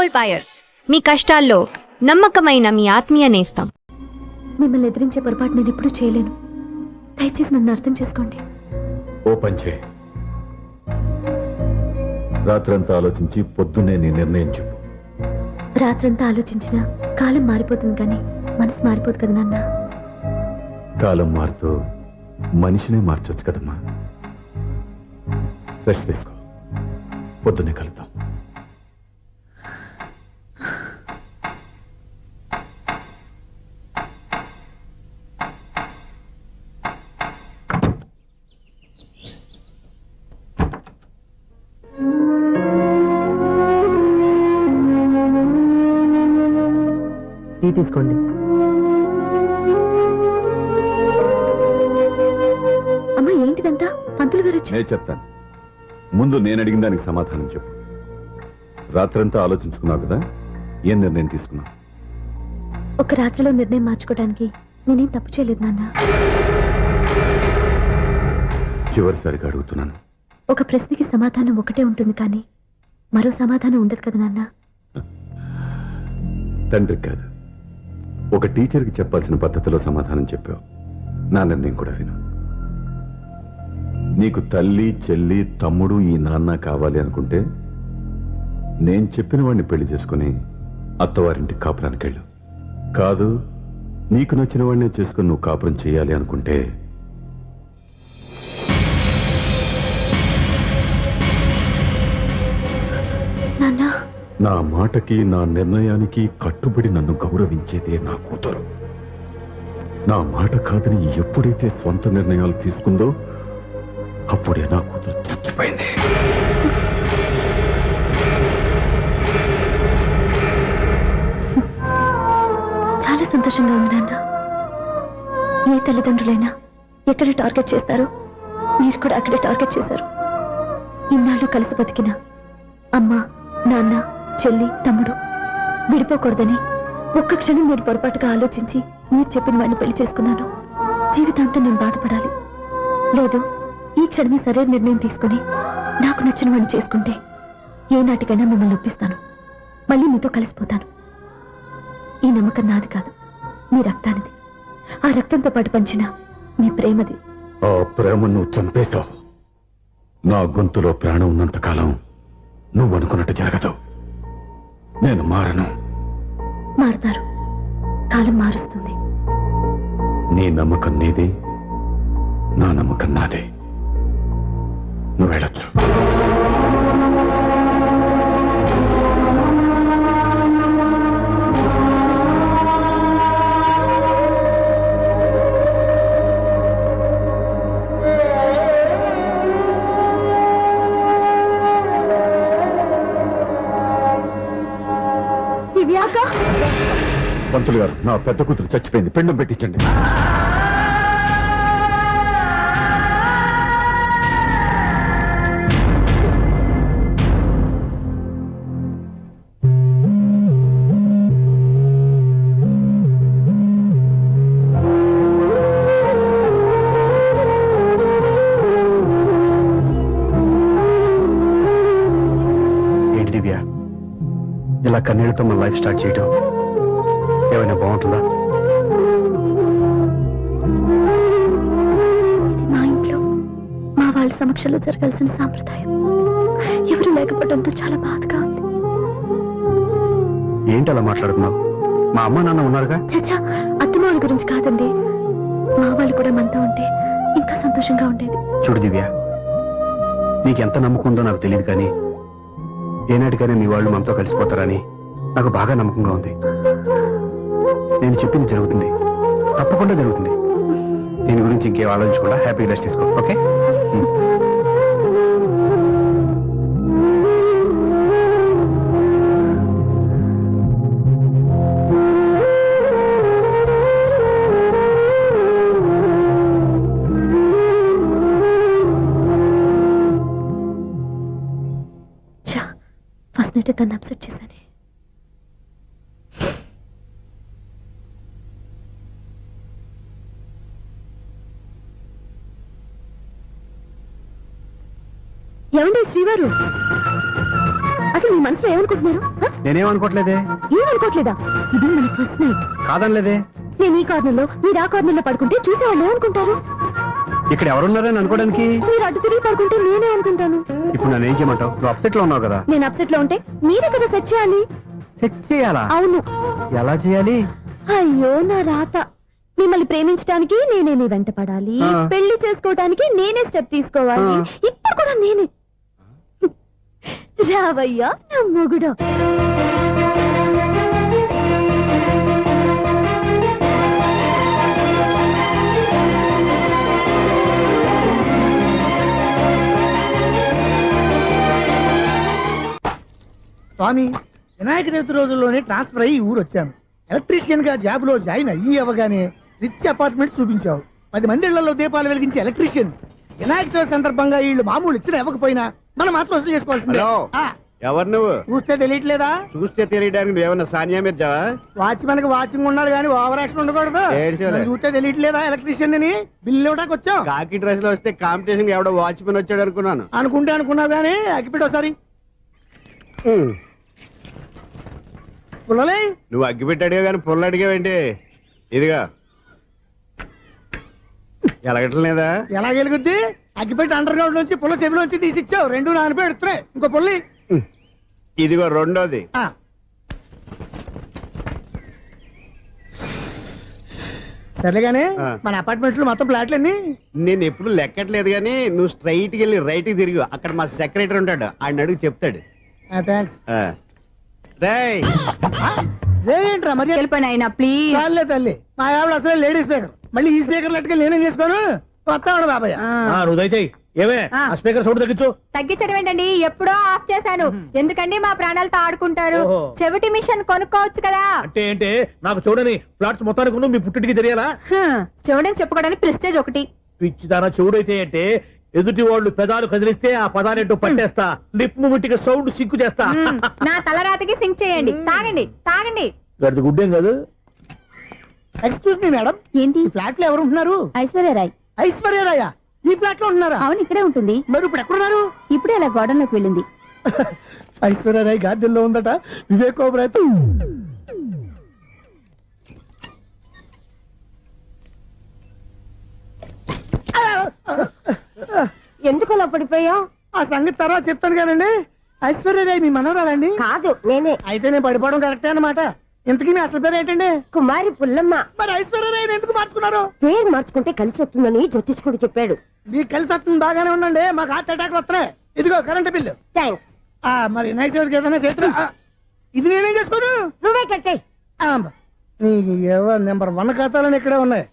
Gold buyers, మీ కష్టాల్లో నమ్మకమైన మీ ఆత్మీయ నేస్తం. మిమ్మల్ని ఎదిరించే పొరపాటు నేను ఎప్పుడూ చేయలేను. దయచేసి నన్ను అర్థం చేసుకోండి. ఓ పంచే, రాత్రంతా ఆలోచించి పొద్దున్నే నీ నిర్ణయం చెప్పు. రాత్రంతా ఆలోచించిన కాలం మారిపోతుంది కానీ మనసు మారిపోదు కదా నాన్న. కాలం మారుతూ మనిషినే మార్చొచ్చు కదమ్మా. రెస్ట్ తీసుకో, పొద్దున్నే కలుద్దాం. టీ తీసుకోండి. అమ్మా ఏంటిదంతా? పంతులు గారు వచ్చి. నేను చెప్తాను, ముందు నేను అడిగిన దానికి సమాధానం చెప్పు. రాత్రంతా ఆలోచించుకున్నావు కదా, ఏం నిర్ణయం తీసుకున్నావు? ఒక రాత్రిలో నిర్ణయం మార్చుకోవడానికి నేనేం తప్పు చేయలేదు నాన్న. చివరిసారిగా అడుగుతున్నాను. ఒక ప్రశ్నకి సమాధానం ఒకటే ఉంటుంది కానీ మరో సమాధానం ఉండదు కదా నాన్న. తండ్రికి కాదు, ఒక టీచర్కి చెప్పాల్సిన పద్ధతిలో సమాధానం చెప్పావు. నా నిర్ణయం కూడా విను. నీకు తల్లి, చెల్లి, తమ్ముడు, ఈ నాన్న కావాలి అనుకుంటే నేను చెప్పిన వాడిని పెళ్లి చేసుకుని అత్తవారింటి కాపురానికి వెళ్ళు. కాదు, నీకు నచ్చిన వాడినే చేసుకుని నువ్వు కాపురం చేయాలి అనుకుంటే నాన్న, నా మాటకి, నా నిర్ణయానికి కట్టుబడి నన్ను గౌరవించేదే నా కూతురు. నా మాట కాదని ఎప్పుడైతే స్వంత నిర్ణయాలు తీసుకుందో అప్పుడే నా కూతురు చచ్చిపోయింది. చాలా సంతోషంగా ఉంది నాన్న. ఏ తల్లిదండ్రులైనా ఎక్కడ టార్గెట్ చేస్తారో మీరు కూడా అక్కడే టార్గెట్ చేశారు. ఇన్నాళ్ళు కలిసి బతికిన అమ్మ, నాన్న, చెల్లి, తమ్ముడు విడిపోకూడదని ఒక్క క్షణం నేను పొరపాటుగా ఆలోచించి మీరు చెప్పిన వాడిని పెళ్లి చేసుకున్నాను. జీవితాంతం నేను బాధపడాలి. లేదు, ఈ క్షణమే సరైన నిర్ణయం తీసుకుని నాకు నచ్చిన వాడిని చేసుకుంటే ఏ నాటికైనా మిమ్మల్ని ఒప్పిస్తాను. మళ్ళీ మీతో కలిసిపోతాను. ఈ నమ్మకం నాది కాదు, మీ రక్తానిది. ఆ రక్తంతో పాటు పంచిన మీ ప్రేమది. ఆ ప్రేమ నువ్వు చంపేశావు. నా గొంతులో ప్రాణం ఉన్నంతకాలం నువ్వు అనుకున్నట్టు జరగదు. నేను మారను. మారుతారు, కాలం మారుస్తుంది. నీ నమ్మకం నీది, నా నమ్మకం నాదే. నువ్వు వెళ్ళొచ్చు. పంతులు గారు, నా పెద్ద కూతురు చచ్చిపోయింది, పిండం పెట్టించండి. ఏంటి దివ్య, ఇలా కన్నీళ్లతో మన లైఫ్ స్టార్ట్ చేయటం ఏమైనా బాగుంటుందా? మా ఇంట్లో మా వాళ్ళ సమక్షంలో జరగాల్సిన సాంప్రదాయం ఎవరు లేకపోవడంతో చాలా బాధగా ఉంది. ఏంటి అలా మాట్లాడుతున్నావు? మా అమ్మ నాన్న ఉన్నారుగా. చచ్చా, అత్తమ్మ వాళ్ళ గురించి కాదండి. మా వాళ్ళు కూడా మనతో ఉంటే ఇంకా సంతోషంగా ఉండేది. చూడు దివ్య, నీకెంత నమ్మకం ఉందో నాకు తెలియదు కానీ ఏనాటికైనా మీ వాళ్ళు మనతో కలిసిపోతారని నాకు బాగా నమ్మకంగా ఉంది. నేను చెప్పింది జరుగుతుంది, తప్పకుండా జరుగుతుంది. దీని గురించి ఇంకేం ఆలోచించకుండా హ్యాపీ రెస్ట్ తీసుకో. ఓకే? ఫస్ట్ నైట్ తను అప్సెట్ చేశాను. ఏమండి శ్రీవారు, అసలు మీ మనసులో ఏమనుకుంటున్నారు? నేనేమనుకోవట్లేదే. ఏమనుకోవట్లేదా? ఇది మన ఫస్ట్ నైట్. కాదనలేదే. నేను ఈ కార్నర్లో మీరు ఆ కార్నర్లో పడుకుంటే చూసేవాళ్ళు ఏమనుకుంటారు? ఇక్కడ ఎవరున్నారని అనుకోవడానికి. మీరు అటు తిరిగి పడుకుంటే నేనే అనుకుంటాను. ఇప్పుడు నన్ను ఏం చేయమంటావు? నువ్వు అప్సెట్ లో ఉన్నావు కదా. నేను అప్సెట్ లో ఉంటే మీరే కదా సెట్ చేయాలి. సెట్ చేయాలా? అవును. ఎలా చేయాలి? అయ్యో నా రాత. మిమ్మల్ని ప్రేమించడానికి నేనే మీ వెంట పడాలి, ఆ. పెళ్లి చేసుకోవడానికి నేనే స్టెప్ తీసుకోవాలి. ఆ. ఇప్పుడు కూడా నేనే. రావయ్యా నా మొగుడు. స్వామి, వినాయక చవితి రోజుల్లోనే ట్రాన్స్ఫర్ అయ్యి ఊరు వచ్చాను. ఎలక్ట్రీషియన్ గా జాబ్ లో జాయిన్ అయ్యి అవ్వగానే రిచ్ అపార్ట్మెంట్ చూపించావు. 10 మంది ఇళ్లలో దీపాలు వెలిగించే ఎలక్ట్రీషియన్. వినాయక చవితి సందర్భంగా వీళ్ళు మామూలు ఇచ్చిన ఇవ్వకపోయినా మనం మాత్రం వసూలు చేసుకోవాల్సిందే. హలో. ఆ, ఎవరు నువ్వు? చూస్తే తెలియట్లేదా? చూస్తే తెలియడానికి నువ్వేమన్నా సానియా మీర్జావా? వాచ్మెన్ కి వాచింగ్ ఉండాలి కానీ ఓవర్ యాక్షన్ ఉండకూడదు. ఏడ్చేలే. నన్ను చూస్తే తెలియట్లేదా ఎలక్ట్రీషియన్ అని? బిల్లు ఇవ్వడానికి వచ్చాం. కాకి డ్రెస్ లో వస్తే కాంపిటీషన్ ఎవడో వాచ్మెన్ వచ్చాడు అనుకున్నాను. అనుకుంటే అనుకున్నావు కానీ అగ్గిపెట్టి ఒకసారి పుల్లలే. నువ్వు అగ్గి పెట్టాడుగా కానీ పుల్ల అడిగావేంటి? ఇదిగా ఎలగట్లేదా? ఎలా గెలుగుద్ది? అగ్గిపెట్టి అండర్ గ్రౌండ్ నుంచి పుల్ల చెవిలోంచి తీసిచ్చావు. 2 నానపై ఎడుతున్నాయి. ఇంకో పుల్లి. ఇదిగో రెండోది. ఆ. సర్లేగానే ఆ. మన అపార్ట్మెంట్స్ లో మొత్తం ఫ్లాట్లు అన్ని నేను ఎప్పుడు లెక్కట్లేదు కానీ నువ్వు స్ట్రైట్కి వెళ్ళి రైట్కి తిరిగి అక్కడ మా సెక్రటరీ ఉంటాడు, ఆయన అడుగు చెప్తాడు. థ్యాంక్స్. రేయ్, ఏంట్రా మరి వెళ్ళిపోయిన ఆయన ప్లీజ్. చాలే తల్లి, మా ఆవిడ అసలే లేడీ స్పీకర్. మళ్ళీ ఈ స్పీకర్ లెట్కెళ్ళి నేనేం చేసుకోను? వస్తాడు బాబాయ్. ఏమే ఆ. ఆ స్పీకర్ సౌండ్ తగ్గించు. తగ్గించడం ఏంటండి, ఎప్పుడో ఆఫ్ చేశాను. ఎందుకండి మా ప్రాణాలతో ఆడుకుంటారు. ఓహో. చెవిటి మిషన్ కొనుక్కోవచ్చు కదా. అంటే ఏంటే నాకు చూడని ఫ్లాట్స్ మొత్తానికి ఉన్న మీ పుట్టింటికి తెలియాలా? చెవిడని చెప్పుకోవడానికి ప్రెస్టేజ్ ఒకటి. పిచ్చి దాన చెవుడైతే అంటే ఎదుటి వాళ్ళు పెదాలు కదిలిస్తే ఆ పదాలేంటో పట్టేస్తా, లిప్ ముట్టికి సౌండ్ సిక్కు చేస్తా. నా తలరాతకి సింక్ చేయండి. తాగండి తాగండి. గడిది గుడ్డేం కాదు. ఎక్స్క్యూజ్ మీ మేడం, ఏంటి? ఈ ఫ్లాట్ లో ఎవరు ఉంటున్నారు? ఐశ్వర్యరాయ్. ఐశ్వర్యరాయ ఈ ఫ్లాట్ లో ఉంటున్నారా? అవును, ఇక్కడే ఉంటుంది. మరి ఇప్పుడు ఎక్కడున్నారు? ఇప్పుడే అలా గోడంలోకి వెళ్ళింది. ఐశ్వర్యరాయ్ గార్డెన్ లో ఉందట. వివేక్ ఓబరాయ్ ఎందుకు అలా పడిపోయా? ఆ సంగతి తర్వాత చెప్తాను కానండి. ఐశ్వర్యరాయ్ మీ మనవరాలండి? కాదు, నేనే. అయితే నేను పడిపోవడం కరెక్టే అన్నమాట. ఇంతకీ మీ అసలు పేరు ఏంటండి? కుమారి పుల్లమ్మ. మరి ఐశ్వర్యరాయ్ ఎందుకు మార్చుకున్నారు? పేరు మార్చుకుంటే కలిసి వస్తుందని జ్యోతిష్కుడు చెప్పాడు. మీకు కలిసి వస్తుంది బాగానే ఉండండి, మాకు హార్ట్ అటాక్ వస్తున్నాయి. ఇదిగో కరెంట్ బిల్లు. థ్యాంక్స్. మరి నైట్ ఏదైనా చేతురా. ఇది నేనేం చేసుకోను? నువ్వే కట్టే. నీకు ఎవరు నెంబర్ 1 ఖాతాలని ఇక్కడే ఉన్నాయి.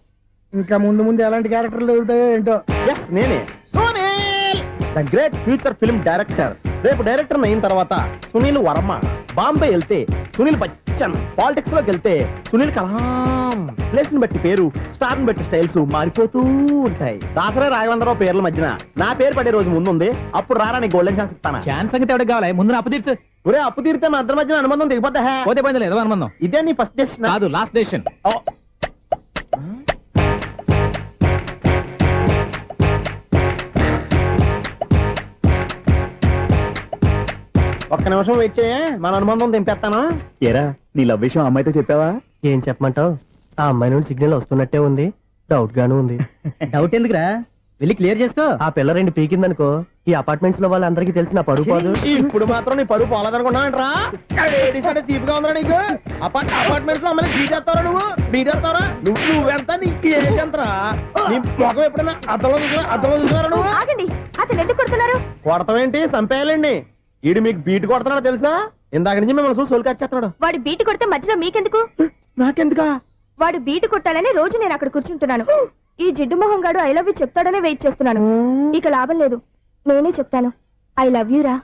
ఇంకా ముందు ముందు ఎలాంటి క్యారెక్టర్లు దొరుకుతాయో ఏంటో. ఎస్, నేనే the great future film director. రేపు డైరెక్టర్ అయిన తర్వాత సునీల్ వర్మ. బాంబే వెళ్తే సునీల్ బచ్చన్, పాలిటిక్స్ లోకి వెళ్తే సునీల్ కలాం. ప్లేస్ ని బట్టి పేరు, స్టార్ ని బట్టి స్టైల్స్ మారిపోతూ ఉంటాయి. దాసరా రాఘవేంద్రరావు పేర్ల మధ్యన నా పేరు పడే రోజు ముందుంది. అప్పుడు రారా నీ గోల్డెన్ ఛాన్స్ ఇస్తాను. ఛాన్స్ సంగతి ఎవరికి కావాలి? ముందు అప్పు తీర్చు. ఒరే, అప్పు తీరితే మన ఇద్దరి మధ్యన అనుబంధం దిగిపోతా. పోతే పోయింది లేదు అనుబంధం. ఇదే నీ ఫస్ట్ డెస్టినేషన్ కాదు, లాస్ట్ డెసిషన్. ఒక్క నిమిషం వెయిట్ చేయ, మన అనుబంధం దింపేస్తాను. ఏరా, నీ లవ్ విషయం అమ్మాయితో చెప్పావా? ఏం చెప్పమంటావు? ఆ అమ్మాయి నుండి సిగ్నల్ వస్తున్నట్టే ఉంది. డౌట్ గాను ఉంది. డౌట్ ఎందుకురా, వెళ్ళి క్లియర్ చేసుకో. ఆ పిల్ల 2 పీకిందనుకో, ఈ అపార్ట్మెంట్స్ లో వాళ్ళందరికీ తెలిసిన పరుగు పోదు. ఇప్పుడు మాత్రం నీ పరువు పోలేదనుకున్నావంటరా? సీపుగా ఉందా నీకు? అపార్ట్మెంట్స్ లో అమ్మని బీటేస్తారా? బీటేస్తారా? నువ్వెంత, నీకు ఏంటంతరా? నీ ముఖం ఎప్పుడైనా అర్థంలో చూసారా నువ్వు? ఆగండి, అతను ఎందుకు కొడుతున్నారు? కొడతావేంటి? చంపేయాలండి. ఈడు మీకు బీట్ కొడుతున్నాడు తెలుసా? ఇందాక నుంచి మిమ్మల్ని చూసి సోలు కచ్చేస్తున్నాడు. వాడు బీటు కొడితే మధ్యలో మీకెందుకు? నాకెందుకా? వాడు బీటు కొట్టాలని రోజు నేను అక్కడ కూర్చుంటున్నాను. ఈ జిడ్డు మొహం గాడు ఐ లవ్ యూ చెప్తాడనే వెయిట్ చేస్తున్నాను. ఇక లాభం లేదు, నేనే చెప్తాను. ఐ లవ్ యూ రా.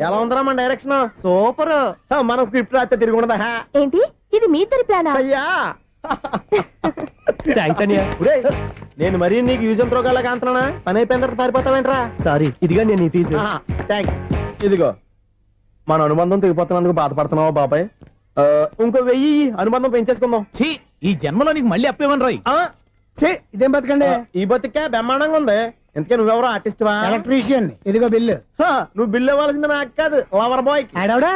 ఎలా ఉందరా మన డైరెక్షన్? సూపర్. మన స్క్రిప్ట్ రాస్తే తిరిగి ఉండదా? ఏంటి, ఇది మీ ఇద్దరి ప్లానా? అయ్యా ఒరేయ్, నేను మరీ నీకు యూజ్ ఎంతో గల కాంతనా? పని అయిపోయిన తర్వాత పారిపోతావేంట్రా? సారీ, ఇదిగా నేను ఈ ఫీజు. థ్యాంక్స్. ఇదిగో, మన అనుబంధం తెగిపోతున్నందుకు బాధపడుతున్నావా బాబాయ్? ఇంకో 1000 అనుబంధం పెంచేసుకుందాం. ఛీ, ఈ జన్మలో నీకు మళ్ళీ అప్పేమని రాయి. ఇదేం బతకండి? ఈ బతికే బ్రహ్మాండంగా ఉంది. ఎందుకే నువ్వెవరో ఆర్టిస్ట్ వా? ఎలక్ట్రీషియన్ ఇదిగో బిల్లు. నువ్వు బిల్ ఇవ్వాల్సింది నాకు కాదు, లవర్ బాయ్. ఆడవడా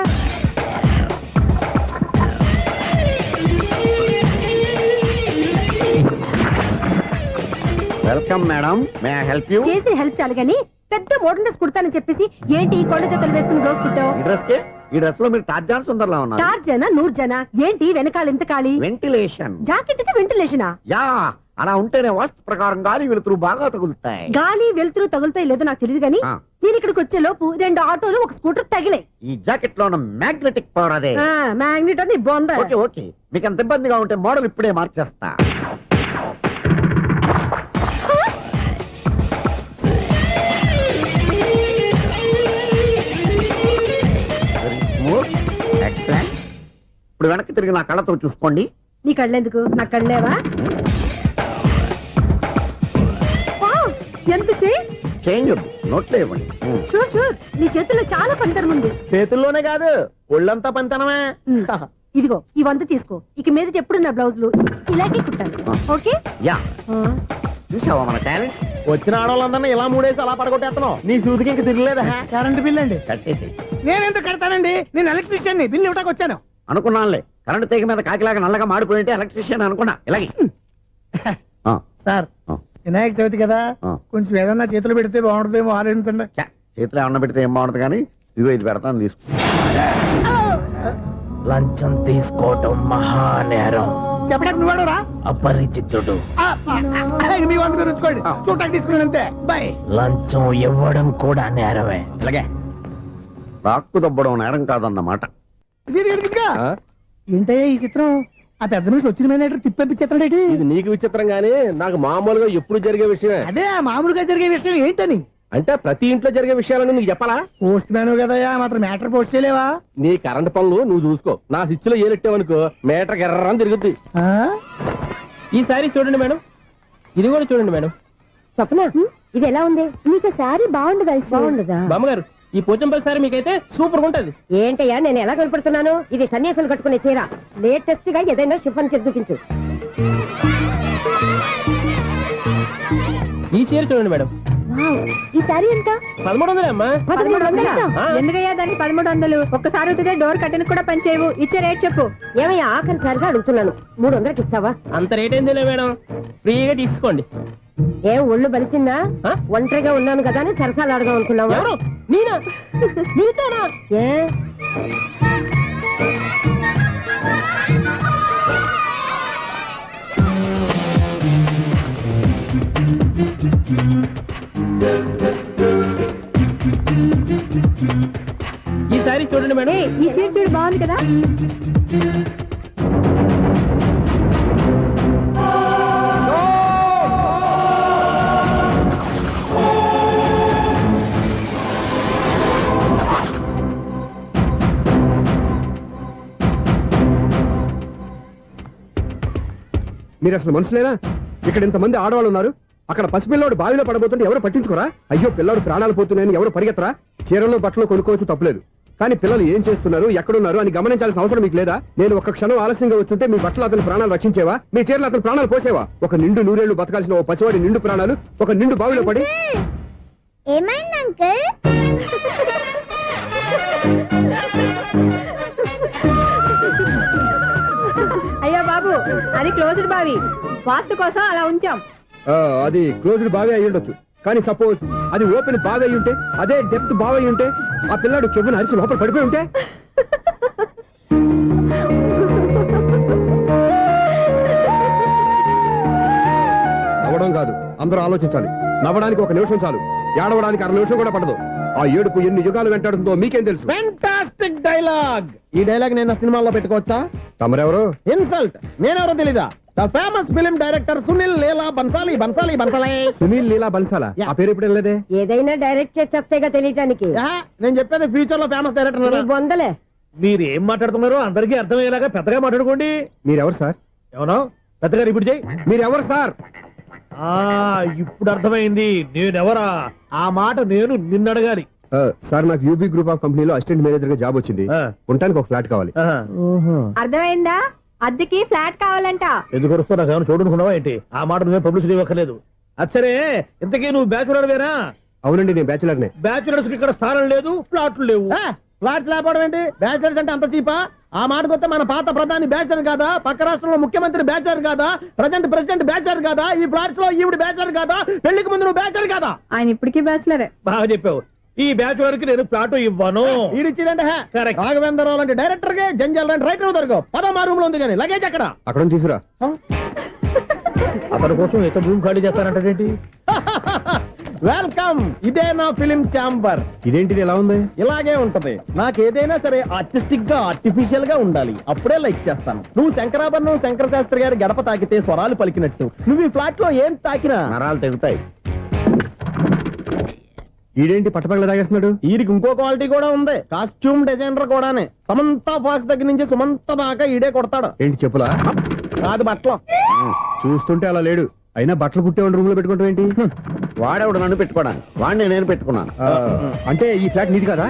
welcome madam, may I help you? చేసి హెల్ప్ చాలు గాని పెద్ద మోడల్ డ్రెస్ కుడతానని చెప్పేసి ఏంటి ఈ కొండ జతలు వేసుకుని రోజు కుట్టావు? ఈ డ్రెస్ కే, ఈ డ్రెస్ లో మీరు టార్జాన్ సుందర్లా ఉన్నారు. 4 జన 100 జన ఏంటి వెనకాల ఇంత ఖాళీ? వెంటిలేషన్. జాకెట్ కి వెంటిలేషనా? యా, అలా ఉంటేనే వాస్తు ప్రకారం గాలి వెలుతురు బాగా తగులుతాయి. గాలి వెలుతురు తగులుతాయి లేదో నాకు తెలియదు గాని ఆ. నేను ఇక్కడికి వచ్చే లోపు 2 ఆటోలు ఒక స్కూటర్ తగిలే. ఈ జాకెట్ లో ఉన్న మ్యాగ్నెటిక్ పవర్ అదే. మ్యాగ్నెట్ అని బొంద. ఓకే ఓకే, మీకు అంత ఇబ్బందిగా ఉంటే మోడల్ ఇప్పుడే మార్చేస్తా. Very smooth. Excellent. ఇప్పుడు వెనక్కి తిరిగి నా కళ్ళతో చూసుకోండి. నీ కళ్ళెందుకు? నా కళ్ళేవా? వావ్, ఎంత చేంజ్. చేంజ్ వద్దు, నోట్లో ఇవ్వండి. షూర్ షూర్, నీ చేతుల్లో చాలా పంతరం ఉంది. చేతుల్లోనే కాదు, ఒళ్ళంతా పంతనమే. ఇదిగో ఈ 100 తీసుకో. ఇక మీద ఎప్పుడు నా బ్లౌజులు ఇలాగే కుట్టాను. ఓకే? యా, చూసావా మన టాలెంట్? వచ్చిన ఆడవాళ్ళందరినీ ఇలా మూడేసి అలా పడగొట్టేస్తున్నావు. నీ సూదికి ఇంక తిరగలేదా? కరెంట్ బిల్ అండి. కట్టేసి నేనెందుకు కడతానండి, నేను ఎలక్ట్రీషియన్ ని. బిల్ ఇవ్వడానికి వచ్చాను. అనుకున్నానులే, కరెంట్ తీగ మీద కాకిలాగా నల్లగా మాడిపోయింటే ఎలక్ట్రీషియన్ అనుకున్నా. ఇలాగే ఆ, సార్ ఆ. వినాయక చవితి కదా, ఆ. కొంచెం ఏదన్నా చేతులు పెడితే బాగుంటుందేమో ఆలోచించండి. ఛ, చేతిలో అన్న పెడితే ఏం బాగుంటుంది కానీ ఇదిగో ఇది పెడతాను, తీసుకో. లంచం తీసుకోవటం మహానేరం. చెప్పడానికి నువ్వాడరా? అపరిచితుడు. మీ వంట మీరు ఉంచుకోండి, చూడటానికి తీసుకున్నాను అంతే. బాయ్. లంచం ఇవ్వడం కూడా నేరమే. ఇలాగే రాక్కు దబ్బడం నేరం కాదన్నమాట. ఏంటయ్యా ఈ చిత్రం? ఆ పెద్ద మనిషి వచ్చిన మేనేటర్ తిప్పించేస్తాడేటి? ఇది నీకు విచిత్రం గానీ నాకు మామూలుగా ఎప్పుడు జరిగే విషయమే. అదే ఆ మామూలుగా జరిగే విషయం ఏంటని. అంటే ప్రతి ఇంట్లో జరిగే విషయాలని నీకు చెప్పాలా? పోస్ట్ మ్యాన్ కదయ్యా, మాత్రం మ్యాటర్ పోస్ట్ చేయలేవా? నీ కరెంట్ పనులు నువ్వు చూసుకో. నా స్విచ్ లో ఏలెట్టావనుకో మీటర్ ఎర్రని తిరుగుద్ది. ఈసారి చూడండి మేడం, ఇది కూడా చూడండి మేడం. చెప్పనా? ఇది ఎలా ఉంది? నీకు సారీ బాగుండదా? బాగుండదా? బామ్మగారు, ఈ పోచంపల్లి సారీ మీకైతే సూపర్ ఉంటది. ఏంటయ్యా నేను ఎలా కనపడుతున్నాను? ఇది సన్యాసులు కట్టుకునే చీర. లేటెస్ట్ గా ఏదైనా షిఫన్ చేసి చూపించు. ఈ చీర చూడండి మేడం, ఈ సారీ ఎంత? 1300 అమ్మా. 1300? ఆ. ఎందుకయ్యా దానికి 1300? ఒక్కసారి అవుతుందే డోర్ కట్టను కూడా పనిచేయవు. ఇచ్చే రేట్ చెప్పు. ఏమయ్యా ఆఖరిసారిగా అడుగుతున్నాను, 300కి ఇస్తావా? అంత రేట్ ఏందిలే మేడం, ఫ్రీగా తీసుకోండి. ఏం ఒళ్ళు బలిసిందా? ఆ? ఒంటరిగా ఉన్నాను కదా అని సరసాలు అడగా అనుకున్నావా? ఎవరు? నేనా? నీతోనా? ఏ ఈ సారీ చూడండి మేడం. ఈ చీర చూడు బాగుంది కదా. మీరు అసలు మనుషులేనా? ఇక్కడ ఇంతమంది ఆడవాళ్ళు ఉన్నారు, అక్కడ పసిపిల్లాడు బావిలో పడబోతుంటే ఎవరు పట్టించుకోరా? అయ్యో పిల్లాడు ప్రాణాలు పోతున్నాయని ఎవరు పరిగెత్తరా? చీరలు బట్టలు కొనుక్కోవచ్చు, తప్పులేదు. కానీ పిల్లలు ఏం చేస్తున్నారు, ఎక్కడున్నారు అని గమనించాల్సిన అవసరం మీకు లేదా? నేను ఒక క్షణం ఆలస్యంగా వచ్చుంటే మీ బట్టలు అతని ప్రాణాలు రక్షించేవా? మీ చీరలు అతని ప్రాణాలు పోసేవా? ఒక నిండు నూరేళ్లు బతకాల్సిన ఓ పసివాడి నిండు ప్రాణాలు ఒక నిండు బావిలో పడి. ఏమైంది అంకుల్? అయ్యో బాబు, అది క్లోజ్డ్ బావి, వాస్తు కోసం అలా ఉంచాం. అది క్లోజ్డ్ బావి అయి ఉండొచ్చు, కానీ సపోజ్ అది ఓపెన్ బావి అయి ఉంటే, అదే డెప్త్ బావి అయి ఉంటే, ఆ పిల్లాడు కెవ్వున అరిచి లోపల పడిపోయి ఉంటే? నవ్వడం కాదు, అందరూ ఆలోచించాలి. నవ్వడానికి 1 నిమిషం చాలు, ఏడవడానికి 1/2 నిమిషం కూడా పడదు. ఆ ఏడుపు ఎన్ని యుగాలు వెంటాడుతుందో మీకేం తెలుసు? Fantastic dialogue. ఈ డైలాగ్ నేను సినిమాలో పెట్టుకోవచ్చా? తమరెవరు? ఇన్సల్ట్. నేనెవరో తెలీదా? The famous film director Sunil Leela Bansali. Bansali Bansali. Sunil Leela బన్సాలా? ఆ పేరు ఇప్పుడు లేదే. ఏదైనా డైరెక్ట్ చేసేస్తేగా తెలియటానికి. నేను చెప్పేది ఫ్యూచర్ లో ఫేమస్ డైరెక్టర్. బొందలే. మీరు ఏం మాట్లాడుతున్నారో అందరికీ అర్థమయ్యేలాగా పెద్దగా మాట్లాడుకోండి. మీరెవరు సార్? ఎవరో పెద్దగా రిపీట్ చేయి. మీరెవరు సార్? ఇప్పుడు అర్థమైంది నేనెవరా. ఆ మాట నేను నిన్నడగాలి. సార్, నాకు యూబీ గ్రూప్ ఆఫ్ కంపెనీలో అసిస్టెంట్ మేనేజర్ గా జాబ్ వచ్చింది. ఉండటానికి ఒక ఫ్లాట్ కావాలి. అర్థమైందా? అద్దెకి ఫ్లాట్ కావాలంట. ఎందుకు వస్తున్నా కానీ చూడనుకున్నావా ఏంటి? ఆ మాట నువ్వే పబ్లిసిటీ ఇవ్వక్కర్లేదు. అచ్చరే ఇంతకీ నువ్వు బ్యాచులర్ వేరా? అవునండి, నేను బ్యాచులర్నే. బ్యాచులర్స్ కి ఇక్కడ స్థానం లేదు, ప్లాట్లు లేవు. ఫ్లాట్స్ లేకపోవడం ఏంటి? బ్యాచిలర్స్ అంటే అంత చీపా? ఆ మాటకొస్తే మన పాత ప్రధాని బ్యాచర్ కాదా? పక్క రాష్ట్రంలో ముఖ్యమంత్రి బ్యాచర్ కాదా? ప్రెసిడెంట్ బ్యాచర్ కాదా? ఈ ఫ్లాట్స్ లో ఈవిడ బ్యాచర్ కాదా? పెళ్లికి ముందు నువ్వు బ్యాచర్ కాదా? ఆయన ఇప్పటికీ బ్యాచులరే. బాగా చెప్పావు. ఈ బ్యాచులర్ కి నేను ప్లాట్ ఇవ్వను. ఈడిచ్చిందంటే Correct. రాఘవేంద్రరావు లాంటి డైరెక్టర్ కి జంజల్ లాంటి రైటర్ దొరకవు. పదమా రూమ్ లో ఉంది కానీ లగేజ్ అక్కడ. అక్కడ నుంచి తీసుకురా. అతని కోసం ఎంత భూమి ఖాళీ చేస్తానంటే వెల్కమ్, ఇదే నా ఫిలిం ఛాంబర్. ఇదేంటిది ఎలా ఉంది? ఇలాగే ఉంటది. నాకు ఏదైనా సరే ఆర్టిస్టిక్ గా ఆర్టిఫిషియల్ గా ఉండాలి, అప్పుడే లైక్ చేస్తాను. నువ్వు శంకరాభరణం శంకర శాస్త్రి గారి గడప తాకితే స్వరాలు పలికినట్టు నువ్వు ఈ ఫ్లాట్ లో ఏం తాకినా నరాలు తెగుతాయి. ఈడేంటి పట్టపగల తాగేస్తున్నాడు? వీరికి ఇంకో క్వాలిటీ కూడా ఉంది. కాస్ట్యూమ్ డిజైనర్ కూడానే. సమంత ఫాక్స్ దగ్గర నుంచి సుమంత దాకా ఈడే కొడతాడు. ఏంటి చెప్పులా? కాదు బట్టలు. చూస్తుంటే అలా లేడు. అయినా బట్టలు కుట్టేవాడి రూమ్ లో పెట్టుకుంటాం ఏంటి? వాడేవాడు నన్ను పెట్టుకోవడానికి, వాడిని నేను పెట్టుకున్నాను. అంటే ఈ ఫ్లాట్ నీది కదా?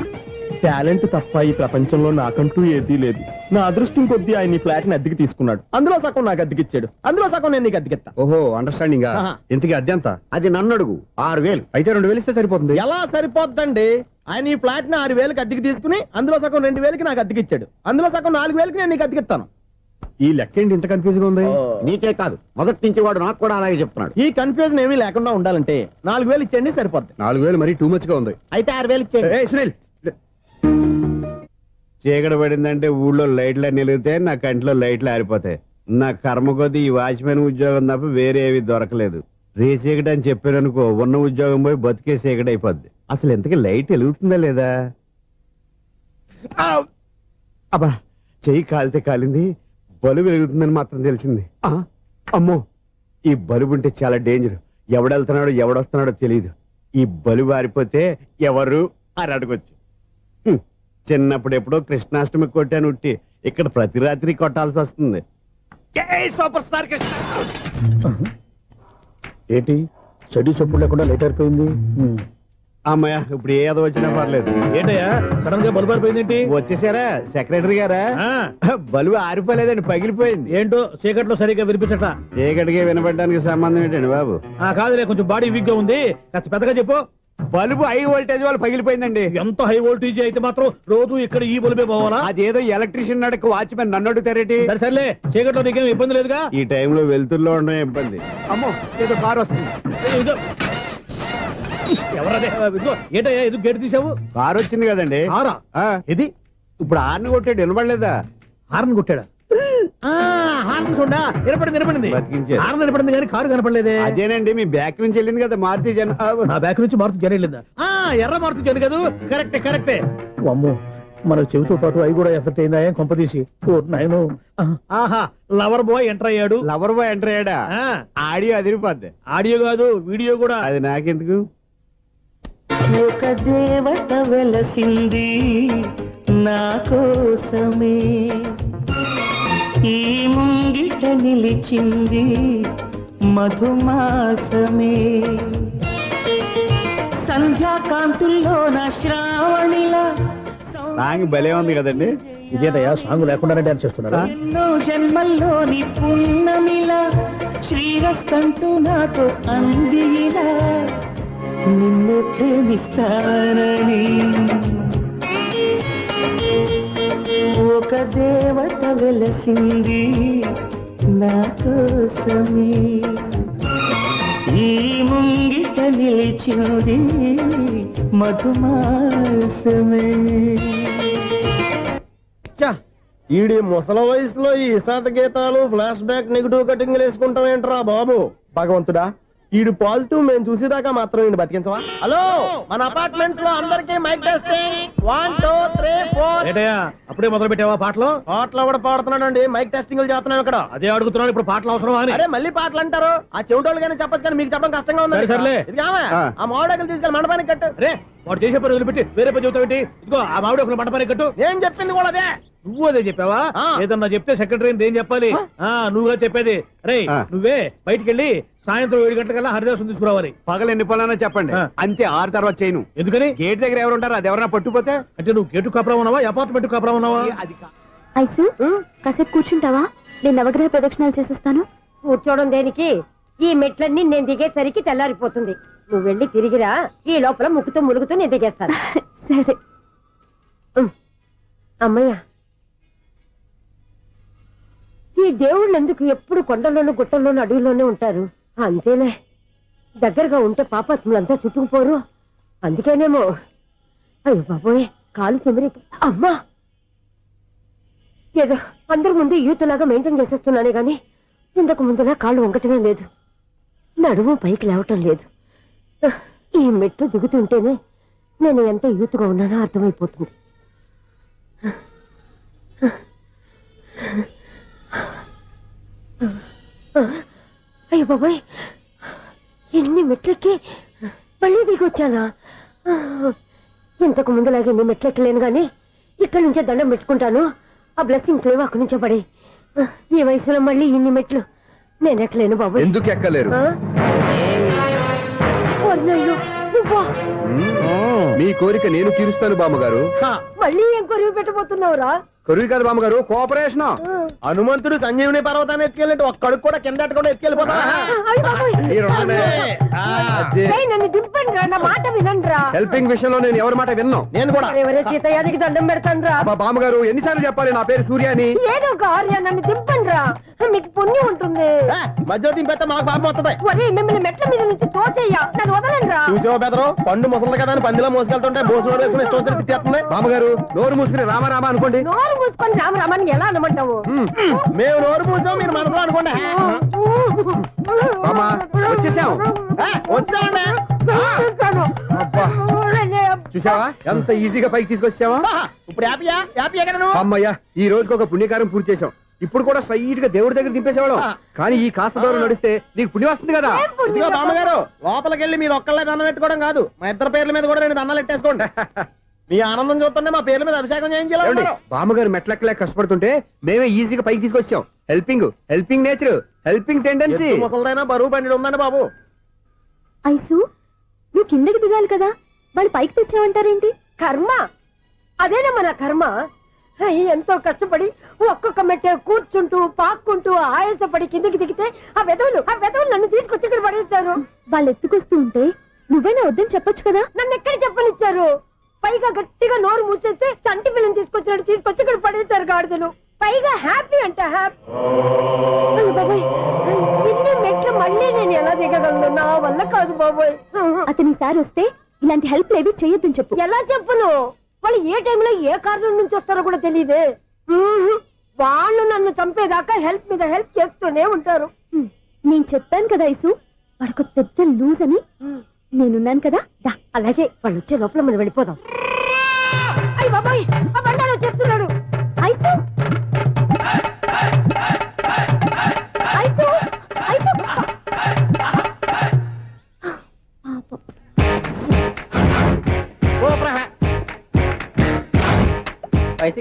టాలెంట్ తప్ప ఈ ప్రపంచంలో నాకంటూ ఏదీ లేదు. నా అదృష్టం కొద్దీ ఆయన ఈ ఫ్లాట్ ని అద్దెకి తీసుకున్నాడు. అందులో సగం నాకు అద్దెకిచ్చాడు, అందులో సగం నేను నీకు అద్దెకిస్తా. ఓహో, అండర్స్టాండింగ్. ఆహా. ఇంతకీ అద్దె ఎంత? అది నన్ను అడుగు. 6,000. అయితే 2,000 ఇస్తే సరిపోతుంది. ఎలా సరిపోద్దండి? ఆయన ఈ ఫ్లాట్ ని 6,000కి అద్దెకి తీసుకుని అందులో సగం 2,000కి నాకు అద్దెకిచ్చాడు, అందులో సగం 4,000కి నేను నీకు అద్దెకిస్తాను. ఈ లెక్క ఏంటి ఇంత కన్ఫ్యూజ్ గా ఉంది? నీకే కాదు, మొదటి నుంచి వాడు నాకు కూడా అలాగే చెప్తున్నాడు. ఈ కన్ఫ్యూజన్ ఏమీ లేకుండా ఉండాలంటే 4,000 ఇచ్చేయండి, సరిపోద్ది. 4,000 మరీ టూ మచ్ గా ఉంది. అయితే 6,000 ఇచ్చేయండి. ఏయ్, సునీల్, చీకటి పడిందంటే ఊళ్ళో లైట్లు నిలిగితే నా కంట్లో లైట్లు ఆరిపోతాయి. నా కర్మ కొద్దీ ఈ వాచ్మెన్ ఉద్యోగం తప్ప వేరే ఏవి దొరకలేదు. రేసీకటి అని చెప్పారనుకో, ఉన్న ఉద్యోగం పోయి బతికే చీకటి అయిపోద్ది. అసలు ఎంతకీ లైట్ వెలుగుతుందా లేదా? అబ్బా, చెయ్యి కాలితే కాలింది, బలుబు వెలుగుతుందని మాత్రం తెలిసింది. అమ్మో, ఈ బలుబు ఉంటే చాలా డేంజర్. ఎవడెళ్తున్నాడో ఎవడొస్తున్నాడో తెలియదు. ఈ బలుబు ఆరిపోతే ఎవరు అని అడగొచ్చు. చిన్నప్పుడు ఎప్పుడో కృష్ణాష్టమి కొట్టాను ఉట్టి, ఇక్కడ ప్రతి రాత్రి కొట్టాల్సి వస్తుంది. జై సూపర్ స్టార్ కృష్ణ. ఏంటి చెడు చెప్పుడు లేకుండా లేట్ అయిపోయింది? అమ్మయ్య, ఇప్పుడు ఏదో వచ్చినా పర్లేదు. ఏంటయ్యా సడన్ గా బల్బు అయిపోయింది? వచ్చేసారా సెక్రటరీ గారా? బలుబు ఆరిపోలేదండి, పగిలిపోయింది. ఏంటో చీకట్లో సరిగ్గా వినిపించట. చీకటికి వినపడడానికి సంబంధం ఏంటండి బాబు? కాదులే, కొంచెం బాడీ వీక్ గా ఉంది, కాస్త పెద్దగా చెప్పు. బల్బు హై వోల్టేజ్ వాళ్ళు పగిలిపోయిందండి. ఎంత హై వోల్టేజ్ అయితే మాత్రం రోజు ఇక్కడ ఈ బల్బే పోవాలా? అదేదో ఎలక్ట్రీషియన్ నడక వాచ్మెన్ నన్ను అడుగుతారేటి? సరే సర్లే, చీకట్లో నీకేం ఇబ్బంది లేదుగా? ఈ టైంలో వెళ్తుల్లో ఉండడం ఇబ్బంది. అమ్మో, ఏదో కారు వస్తుంది. ఇదిగో. ఎవరదే? ఇదిగో, ఏంటయ్యా ఎందుకు గేట్ తీసావు? కారు వచ్చింది కదండి. ఆరా ఇది ఇప్పుడు ఆర్ని కొట్టాడు, వినపడలేదా? హార్న్ కొట్టాడా? హార్న్ చూడా వినపడింది. బతికించారు. హార్న్ వినపడింది కానీ కారు కనపడలేదే. అదేనండి, మీ బ్యాక్ నుంచి వెళ్ళింది కదా మారుతి జన. నా బ్యాక్ నుంచి మారుతి జన వెళ్ళిందా? ఎర్ర మారుతి జన కదా? కరెక్టే. అమ్మో, మన చెవితో పాటు అవి కూడా ఎఫెక్ట్ అయిందా? ఏం కొంపదీసి? నాయను, ఆహా, లవర్ బాయ్ ఎంటర్ అయ్యాడు. లవర్ బాయ్ ఎంటర్ అయ్యాడా? ఆడియో అదిరిపోద్ది. ఆడియో కాదు, వీడియో కూడా. అది నాకెందుకు? ఒక దేవత వెలసింది నా కోసమే, ఈ ముంగిట నిలిచింది మధుమాసమే, సంధ్యాకాంతుల్లో నా శ్రావణిలా సాంగ్ భలే ఉంది కదండి. ఇదేంటయ్యా సాంగ్ లేకుండానే డాన్స్ చేస్తున్నారా? ఎన్నో జన్మల్లోని పున్నమిలా శ్రీరస్తంటూ నాతో అందిలా నిన్ను ప్రేమిస్తానని, ఒక దేవత వెలసింది నా కోసమే, ఈ ముంగిట నిలిచింది మధుమాసమే. ఈడి ముసల వయసులో ఈ ఇసాత గీతాలు, ఫ్లాష్ బ్యాక్, నెగిటివ్ కటింగ్ వేసుకుంటాం ఏంట్రా బాబు? భగవంతుడా, ఈడు పాజిటివ్ మేము చూసేదాకా మాత్రం ఈయన బతికించవా? హలో, మన అపార్ట్మెంట్స్ లో అందరికీ మైక్ టెస్టింగ్. 1 2 3 4. ఏంటయ్యా అప్పుడే మొదలు పెట్టావా పాటలు? పాటలు కూడా పాడుతున్నాడు. మైక్ టెస్టింగ్ చేస్తున్నాం ఇక్కడ. అదే అడుగుతున్నాడు, ఇప్పుడు పాటలు అవసరమా అని. అరే మళ్ళీ పాటలు అంటారు. ఆ చెవిటోళ్ళు కానీ చెప్పచ్చు, కానీ మీకు చెప్పడం కష్టంగా ఉంది. సర్లే. ఇది కావా? ఆ మామిడాకులు తీసుకెళ్ళి మండపానికి కట్టు. అరే, వాడు చేసే పని వదిలిపెట్టి వేరే పని చెబుతావు ఏంటి? ఇదిగో ఆ మామిడి ఒకరు మంటపానికి కట్టు. నేను చెప్పింది కూడా అదే. నువ్వు అదే చెప్పావా? ఆ. ఏదన్నా చెప్తే సెక్రటరీ ఏం చెప్పాలి? నువ్వుగా చెప్పేది. రే, నువ్వే బయటికి వెళ్ళి సాయంత్రం 7 గంటలకల్లా హరిదాసు తీసుకురావాలి. పగలు ఎన్ని పనులన్నా చెప్పండి, అంతే. 6 తర్వాత చేయను. ఎందుకని? గేట్ దగ్గర ఎవరు ఉంటారు? అది ఎవరన్నా పట్టుపోతే? అంటే నువ్వు గేటు కాపురా ఉన్నావా, అపార్ట్మెంట్ కాపురా ఉన్నావా? అది ఐసు, కాసేపు కూర్చుంటావా? నేను నవగ్రహ ప్రదక్షిణాలు చేసేస్తాను. కూర్చోవడం దేనికి? ఈ మెట్లన్నీ నేను దిగేసరికి తెల్లారిపోతుంది. నువ్వు వెళ్ళి తిరిగిరా, ఈ లోపల ముక్కుతూ ములుగుతూ నేను దిగేస్తాను. సరే. అమ్మయ్య, ఈ దేవుళ్ళు ఎందుకు ఎప్పుడు కొండల్లోనూ గుట్టల్లోనూ అడవిలోనే ఉంటారు? అంతేలే, దగ్గరగా ఉంటే పాపాత్ములంతా చుట్టుకుపోరు. అందుకేనేమో. అయ్యో బాబోయ్, కాలు తిమిరి. అమ్మా, ఏదో అందరి ముందు యూత్లాగా మెయింటైన్ చేసేస్తున్నానే గాని ఇంతకు ముందులా కాళ్ళు వంకటమే లేదు, నడుము పైకి లేవటం లేదు. ఈ మెట్టు దిగుతుంటేనే నేను ఎంత యూత్గా ఉన్నానో అర్థమైపోతుంది. అయ్యో బాబాయ్, ఎన్ని మెట్లెక్కి మళ్ళీ దిగొచ్చానా? ఇంతకు ముందులాగే ఎన్ని మెట్లెక్కలేను గాని ఇక్కడి నుంచే దండం పెట్టుకుంటాను. ఆ బ్లెస్సింగ్స్ లేవు అక్కడి నుంచే పడే. ఈ వయసులో మళ్ళీ ఇన్ని మెట్లు నేను ఎక్కలేను బాబు. ఎందుకు ఎక్కలేరు? మీ కోరిక నేను తీరుస్తాను బామ్మగారు. మళ్ళీ ఏం కొరివి పెట్టబోతున్నావురా? కొరివి కాదు బామ్మగారు, కోఆపరేషన్. హనుమంతుడు సంజీవుని పర్వతాన్ని ఎత్తుకెళ్ళి ఒక్కడికి కూడా కింద ఎట్టకుండా ఎత్తుకెళ్ళిపోతా. నన్ను దింపండి రా, నా మాట వినండి రా. హెల్పింగ్ విషయంలో నేను ఎవరి మాట విన్నాను. నేను కూడా ఎవరే సీతయ్యానికి దండం పెడతాను రా. బామ్మగారు ఎన్నిసార్లు చెప్పాలి నా పేరు సూర్య అని? ఏదో ఒక ఆర్య, నన్ను దింపండి రా, మీకు పుణ్యం ఉంటుంది. మధ్యలో దింపేస్తే మాకు పాపం వస్తుంది. ఒరే, మిమ్మల్ని మెట్ల మీద నుంచి తోసేయ్యా, నన్ను వదలండి రా. చూసావా బెదరు, పండు ముసలి కదా అని పందిలో మోసుకెళ్తుంటే బోసులో వేసుకుని ఇష్టం తిట్టేస్తుంది. బామ్మగారు నోరు మూసుకుని రామారామ అనుకోండి. నోరు మూసుకొని రామరామాన్ని ఎలా అనమంటావు? మేము నోరు మూసాం, మీరు మనసులో అనుకోండి. బామ్మ వచ్చేసాం. వచ్చానండి. అబ్బా, చూసావా ఎంత ఈజీగా పైకి తీసుకొచ్చావా? ఇప్పుడు హ్యాపీయా? హ్యాపీయా కదా నువ్వు? అమ్మయ్యా, ఈ రోజుకి ఒక పుణ్యకారం పూర్తి చేసాం. ఇప్పుడు కూడా స్ట్రైట్ గా దేవుడి దగ్గర దింపేసేవాళ్ళం. కానీ ఈ కాస్త దూరం నడిస్తే నీకు పుణ్యం వస్తుంది కదా. ఇదిగో బామ్మగారు, లోపలికి వెళ్ళి మీరు ఒక్కళ్ళే దండం పెట్టుకోవడం కాదు, మా ఇద్దరు పేర్ల మీద కూడా నేను దండాలు పెట్టేసుకోండి. మీ ఆనందం చూస్తుంటే మా పేర్ల మీద అభిషేకం చేయించాలి. బామ్మగారు మెట్లెక్కలే కష్టపడుతుంటే మేమే ఈజీగా పైకి తీసుకొచ్చాం. Helping nature, helping tendency. ముసలిదైనా బరువు బండి ఉందండి బాబు. ఐసు, నువ్వు కిందకి దిగాలి కదా, వాళ్ళు పైకి తెచ్చావంటారేంటి? కర్మ, అదేనమ్మా నా కర్మ. ఎంతో కష్టపడి ఒక్కొక్క మెట్ట కూర్చుంటూ పాక్కుంటూ ఆయాసపడి కిందకి దిగితే ఆ వెధవులు నన్ను తీసుకొచ్చి ఇక్కడ పడేశారు. వాళ్ళు ఎత్తుకొస్తూ ఉంటే నువ్వేనా వద్దని చెప్పొచ్చు కదా. నన్ను ఎక్కడ చెప్పనిచ్చారు? పైగా గట్టిగా నోరు మూసేస్తే చంటి పిల్లని తీసుకొచ్చినట్టు తీసుకొచ్చి ఇక్కడ పడేశారు గాడిదలు. పైగా హ్యాపీ అంట హ్యాపీ. బాబోయ్, ఇన్ని మెట్లు మళ్ళీ నేను ఎలా దిగగలను? నా వల్ల కాదు బాబోయ్. అతని సారి వస్తే ఇలాంటి హెల్ప్ లేవి చేయొద్దని చెప్పు. ఎలా చెప్పును? వాళ్ళు ఏ టైంలో ఏ కారణం నుంచి వస్తారో కూడా తెలియదే. వాళ్ళు నన్ను చంపేదాకా హెల్ప్ మీద హెల్ప్ చేస్తూనే ఉంటారు. నేను చెప్పాను కదా ఐసు, వాడికి పెద్ద లూజ్ అని. నేనున్నాను కదా. అలాగే, వాళ్ళు వచ్చే లోపల మనం వెళ్ళిపోదాం. అయ్య బాబాయ్, ఆ బండారు వచ్చేస్తున్నాడు. Ice, ice, ice.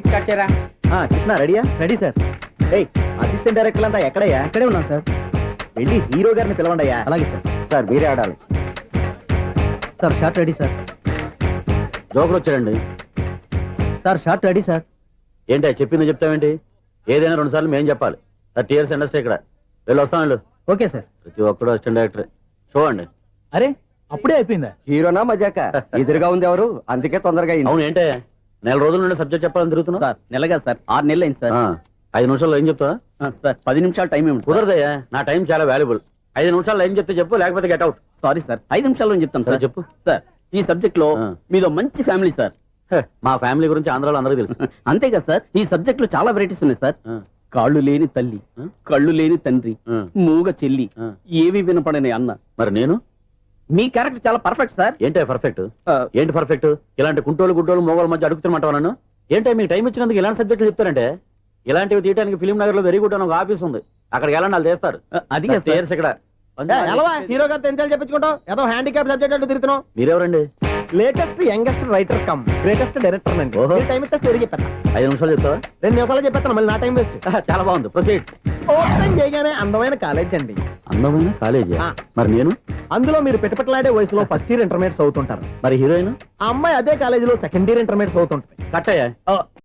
స్టార్ట్ చేయరా. కృష్ణ రెడీయా? Ready sir. అసిస్టెంట్ డైరెక్టర్ అంతా ఎక్కడయ్యా? ఇక్కడే ఉన్నాం సార్. వెళ్ళి హీరో గారిని పిలవండి అయ్యా. అలాగే సార్. సార్ మీరే ఆడాలి. Sir shot ready sir. Joker వచ్చాడండి. Sir shot ready sir. ఏంటి చెప్పింది చెప్తావేంటి? ఏదైనా 2 సార్లు మేము చెప్పాలి. 30 years ఇండస్ట్రీ ఇక్కడ. వెళ్ళి వస్తాం వెళ్ళు. Okay sir. ప్రతి ఒక్కడు అసిస్టెంట్ డైరెక్టర్. చూడండి. అరే, అప్పుడే అయిపోయిందా? హీరోనా మజాక? ఎదురుగా ఉంది ఎవరు, అందుకే తొందరగా అయింది. అవును, ఏంటే 4 రోజుల నుండి సబ్జెక్ట్ చెప్పాలని తిరుగుతున్నా? సార్ నెలగా సార్, 6 నెలలు అయింది సార్. 5 నిమిషాల్లో ఏం చెప్తా సార్? 10 నిమిషాలు టైం ఏమి కుదరదయ్యా, నా టైం చాలా వాల్యుబుల్. 5 నిమిషాల్లో ఏం చెప్తే చెప్పు, లేకపోతే గెట్ అవుట్. సారీ సార్, 5 నిమిషాల్లో చెప్తాను సార్. చెప్పు సార్, ఈ సబ్జెక్ట్ లో మీదో మంచి ఫ్యామిలీ సార్. మా ఫ్యామిలీ గురించి ఆంధ్రాలో అందరికీ తెలుసు. అంతే కదా సార్, ఈ సబ్జెక్ట్ లో చాలా వెరైటీస్ ఉన్నాయి సార్. కాళ్ళు లేని తల్లి, కళ్ళు లేని తండ్రి, మూగ చెల్లి, ఏవి వినపడని అన్న. మరి నేను? మీ క్యారెక్టర్ చాలా పర్ఫెక్ట్ సార్. ఏంటే పర్ఫెక్ట్? ఏంటి పర్ఫెక్ట్? ఇలాంటి కుంటోలు గుడ్డోలు మోగోళ్ళ మధ్య అడుగుతున్నమాట నన్ను. ఏంటంటే మీకు టైం ఇచ్చినందుకు ఇలాంటి సబ్జెక్టులు చెప్తారంటే? ఇలాంటివి తీయడానికి ఫిలిం నగర్ లో వెరీ గుడ్ అని ఒక ఆఫీస్ ఉంది, అక్కడికి వెళ్ళండి, వాళ్ళు చేస్తారు. అది ఇక్కడ హీరో గారు తెంచాలి చెప్పించుకుంటాం, ఏదో హ్యాండిక్యాప్ సబ్జెక్ట్ అంటూ తిరుగుతున్నాం. మీరెవరండి? Latest youngest writer cum greatest director అండి. టైం ఇస్తే స్టోరీ చెప్పేస్తా. 5 నిమిషాలు చెప్తావా? 2 నిమిషాలు చెప్పేస్తాను, మళ్ళీ నా టైం వేస్ట్. చాలా బాగుంది, ప్రొసీడ్. ఓపెన్ చేయగానే అందమైన కాలేజ్ అండి. అందమైన కాలేజీ? మరి నేను? అందులో మీరు పెట్టుపట్లాడే వయసులో ఫస్ట్ ఇయర్ ఇంటర్మీడియట్స్ అవుతుంటారు. మరి హీరోయిన్? ఆ అమ్మాయి అదే కాలేజీలో సెకండ్ ఇయర్ ఇంటర్మీడియట్స్ అవుతుంటాయి. కట్టయ్యా.